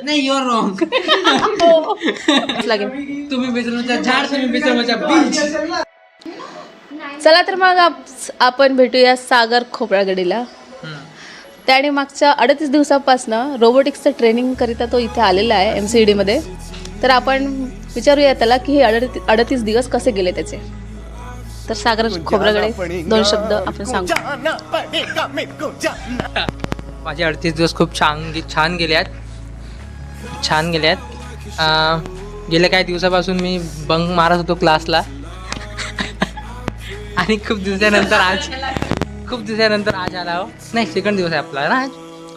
नाही, your wrong. तुम्ही बेसरमच्या झाड, तुम्ही बेसरमच्या बीच. चला तर मग आपण भेटूया सागर खोपरागडीला. त्याने मागच्या 38 दिवसापासनं रोबोटिक्सचं ट्रेनिंग करिता तो इथे आलेला आहे MCD मध्ये. तर आपण विचारूया त्याला की हे 38 दिवस कसे गेले त्याचे. तर सागर खोपरागडे 2 शब्द आपण सांगू. माझे 38 दिवस खूप छान गेल्यात. गेल्या काही दिवसापासून मी बंक मारत होतो क्लासला. आणि खूप दिवसानंतर आज आला हो. नाही, सेकंड दिवस आहे आपला ना आज.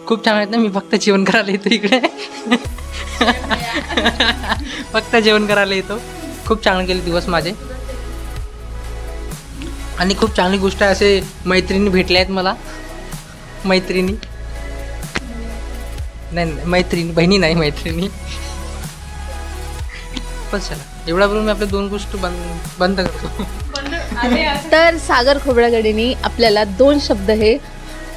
खूप छान आहेत ना. मी फक्त जेवण करायला येतो इकडे. फक्त जेवण करायला येतो. खूप चांगले गेले दिवस माझे. आणि खूप चांगली गोष्ट आहे, असे मैत्रिणी भेटल्या आहेत मला. मैत्रिणी बहिणी नाही, मैत्रिणी. बस चला, एवढा बोलून मी आपल्या 2 गोष्टी बंद करतो. तर सागर खोबरागडेंनी आपल्याला 2 शब्द हे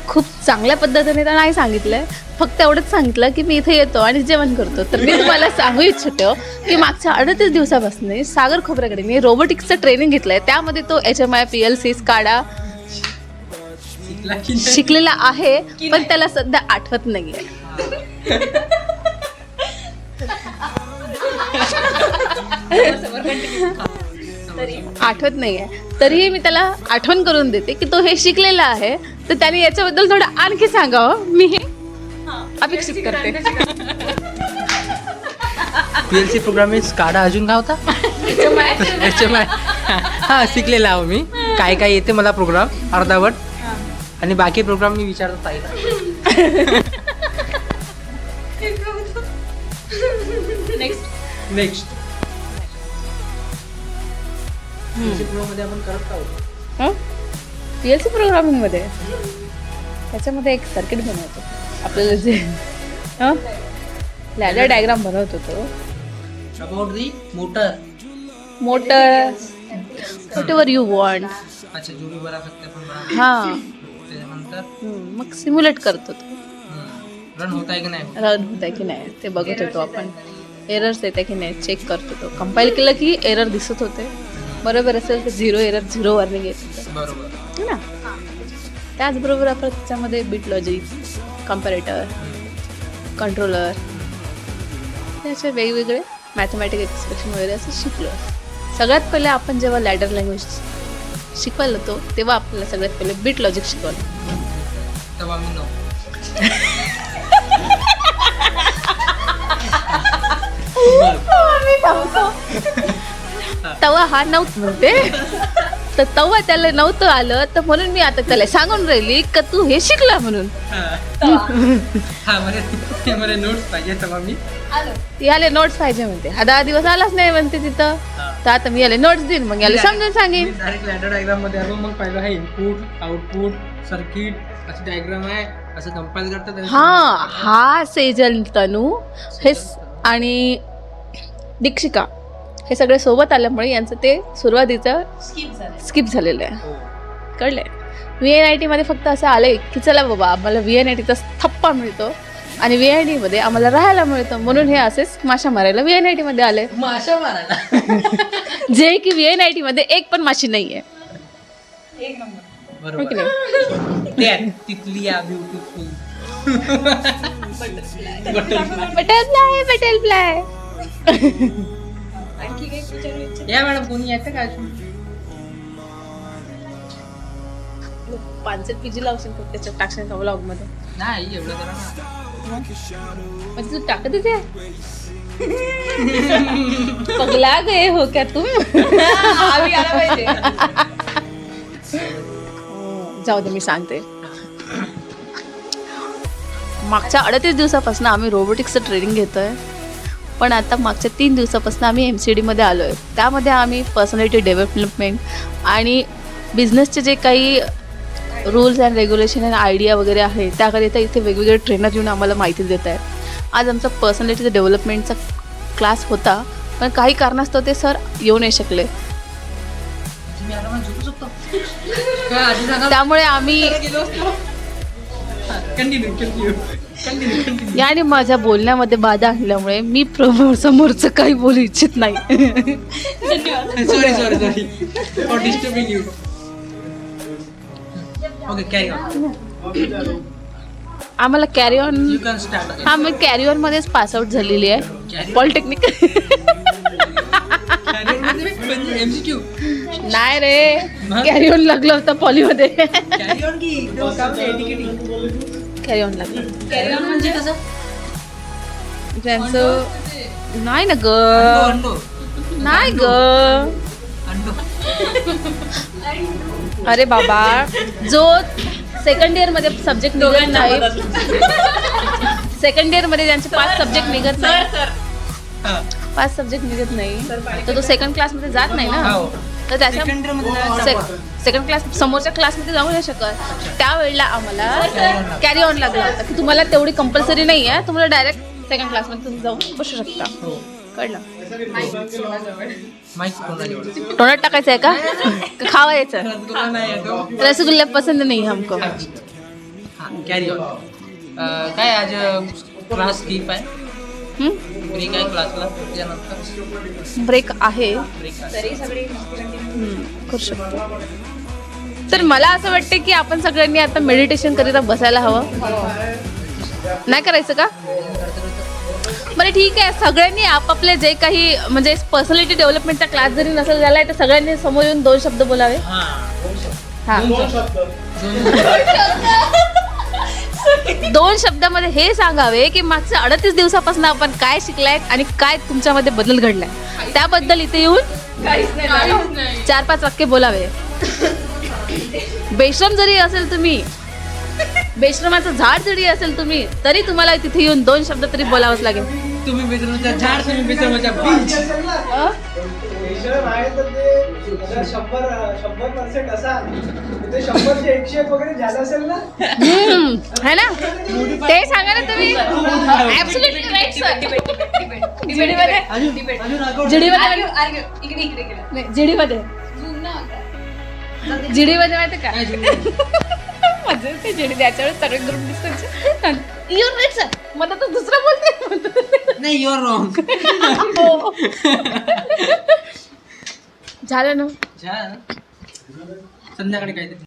खूप चांगल्या पद्धतीने तर नाही सांगितलंय. फक्त एवढंच सांगितलं की मी इथे येतो आणि जेवण करतो. तर मी तुम्हाला सांगू इच्छितो की मागच्या 38 दिवसापासून सागर खोबरागडेंनी रोबोटिक्सचं ट्रेनिंग घेतलंय. त्यामध्ये तो HMI PLC SCADA शिकलेला आहे, पण त्याला सध्या आठवत नाहीये. आठवत नाहीये. तरीही मी त्याला आठवण करून देते की तो हे शिकलेला आहे, तर त्याने याच्याबद्दल थोडं आणखी सांगावं, मी हे अपेक्षित करते. PLC प्रोग्रामिंग SCADA अजून काय होता? HMI. हां, शिकलेला आहो मी. काय येते मला प्रोग्राम अर्धावट. आणि बाकी प्रोग्राम मी विचारतो ताईला. नेक्स्ट मध्ये आपण करत आहोत. PLC प्रोग्रामिंग मध्ये त्याच्यामध्ये एक सर्किट बनवतो आपल्याला, जे लॅडर डायग्राम बनवत होतो. About the motor whatever you want. अच्छा, जो भी बना सकते आपण. हां, त्याच्यानंतर मग सिम्युलेट करतो तो. रन होत आहे की नाही. रन होत आहे की नाही ते बघत होतो आपण. एरर्स येत आहे की नाही चेक करत होतो. कंपाईल केलं की एरर दिसत होते. बरोबर असेल तर 0 एरर 0 वॉर्निंग येत होतं. बरोबर है ना. त्याचबरोबर आपण त्याच्यामध्ये बिट लॉजिक, कम्पॅरेटर, कंट्रोलर, त्याचे वेगवेगळे मॅथमॅटिक एक्सप्रेशन वगैरे असं शिकलो. सगळ्यात पहिले आपण जेव्हा लॅडर लँग्वेज शिकवायला होतो तेव्हा आपल्याला सगळ्यात पहिले बिट लॉजिक शिकवलं. तेव्हा मी तवा हा नव्हतं म्हणते. तर तवा त्याला नव्हतं आलं, तर म्हणून मी आता त्याला सांगून राहिली का तू हे शिकला म्हणून. मला नोट्स पाहिजे. तेव्हा मी याले नोट्स पाहिजे म्हणते. हा 10 दिवस आलाच नाही म्हणते तिथं. तर आता मी याला नोट्स देईन, मग याला समजून सांगेन. डायरेक्ट लॅडर डायग्राम मध्ये आलो. मग पाहिलं हा इनपुट आउटपुट सर्किट अशी डायग्राम आहे, असं कंपाईल करतात. हा सेजल, तनू हे आणि दीक्षिका हे सगळे सोबत आल्यामुळे यांचं ते सुरुवातीचं स्किप झालेलं आहे. कळलंय. VNIT मध्ये फक्त असं आलंय की चला बाबा आम्हाला VNIT चा थप्पा मिळतो आणि VNIT मध्ये आम्हाला राहायला मिळतं, म्हणून हे असेच माशा मारायला VNIT मध्ये आले. माशा मारायला जे की VNIT मध्ये एक पण माशी नाहीये. बरोबर. तिथली ब्युटिफुल बटरफ्लाय. या मॅडम, कोणी येतं का? 5 PG लावशील तर त्याच्यात टाकशील का ब्लॉग मध्ये? नाही, एवढं करा ना. म्हणजे तू टाकतच आहे. पगला गए हो क्या तुम? जाऊ दे, मी सांगते. मागच्या 38 दिवसापासून आम्ही रोबोटिक्सचं ट्रेनिंग घेतोय. पण आता मागच्या 3 दिवसापासून आम्ही MCD मध्ये आलो आहे. त्यामध्ये आम्ही पर्सनॅलिटी डेव्हलपमेंट आणि बिझनेसचे जे काही रूल्स अँड रेग्युलेशन आणि आयडिया वगैरे आहे त्याकरिता इथे वेगवेगळे ट्रेनर येऊन आम्हाला माहिती देत आहेत. आज आमचा पर्सनॅलिटी डेव्हलपमेंटचा क्लास होता, पण काही कारणास्तव ते सर येऊ नाही शकले. त्यामुळे आम्ही याने माझ्या बोलण्यामध्ये बाधा आणल्यामुळे मी समोरचं काही बोलू इच्छित नाही. Sorry for disturbing you. Okay carry on. आम्हाला carry on, you can start. हा मी कॅरी ऑन मध्येच पासआउट झालेली आहे पॉलिटेक्निक. MCQ नाही रे, कॅरी ऑन लागलं होतं पॉलीमध्ये. कॅरी ऑन की कॅरी ऑन लागलं. कॅरी ऑन म्हणजे कसं? त्यांचं नाही ना ग, अंडो नाही ग. अंडो. अरे बाबा, जो सेकंड इयर मध्ये सब्जेक्ट निघत नाही, सेकंड इयर मध्ये ज्यांचे 5 सब्जेक्ट निघत नाही, 5 सब्जेक्ट निघत नाही, तर तो सेकंड क्लास मध्ये जात नाही ना. तर त्याच्या सेकंड क्लास समोरच्या क्लासमध्ये जाऊ नाही शकत. त्यावेळेला आम्हाला कॅरी ऑन लागला होता की तुम्हाला तेवढी कंपल्सरी नाही आहे, तुम्हाला डायरेक्ट सेकंड क्लासमध्ये तुम्ही जाऊन बसू शकता. कळलं? तोंडात टाकायचं आहे का खावायचं? रसगुल्ला पसंद नाही हमको. Carry on. काय आज क्लास स्किप आहे? ब्रेक आहे क्लासला त्यानंतर? ब्रेक आहे, करू शकतो. तर मला असं वाटतं की आपण सगळ्यांनी आता मेडिटेशन करीता बसायला हवं. नाही करायचं का? बरं ठीक आहे, सगळ्यांनी आपापले जे काही म्हणजे पर्सनॅलिटी डेव्हलपमेंटचा क्लास जरी नसेल झालाय तर सगळ्यांनी समोर येऊन 2 शब्द बोलावे. हा, 2 शब्दामध्ये हे सांगावे की मागच्या 38 दिवसापासून आपण काय शिकलाय आणि काय तुमच्यामध्ये बदल घडलाय, त्याबद्दल इथे येऊन 4-5 वाक्य बोलावे. बेश्रम जरी असेल तुम्ही, बेश्रमाचं झाड जरी असेल तुम्ही, तरी तुम्हाला तिथे येऊन 2 शब्द तरी बोलावंच लागेल. तुम्ही बेसरमाच्या झाड, तुम्ही बेसरमाच्या बीच. बेशरम आहे तर ते जर 100% असाल ते 100चे 101 वगैरे झालं असेल ना. है ना, ते सांगा ना तुम्ही. Absolutely right sir. जीडीमध्ये माहिती का माझं ते जीडी त्याच्यावर सगळे ग्रुप दिसतात. Your right sir. मला तर दुसरं बोलते. नाही, यू आर रॉंग. झालं ना. संध्याकाळी काहीतरी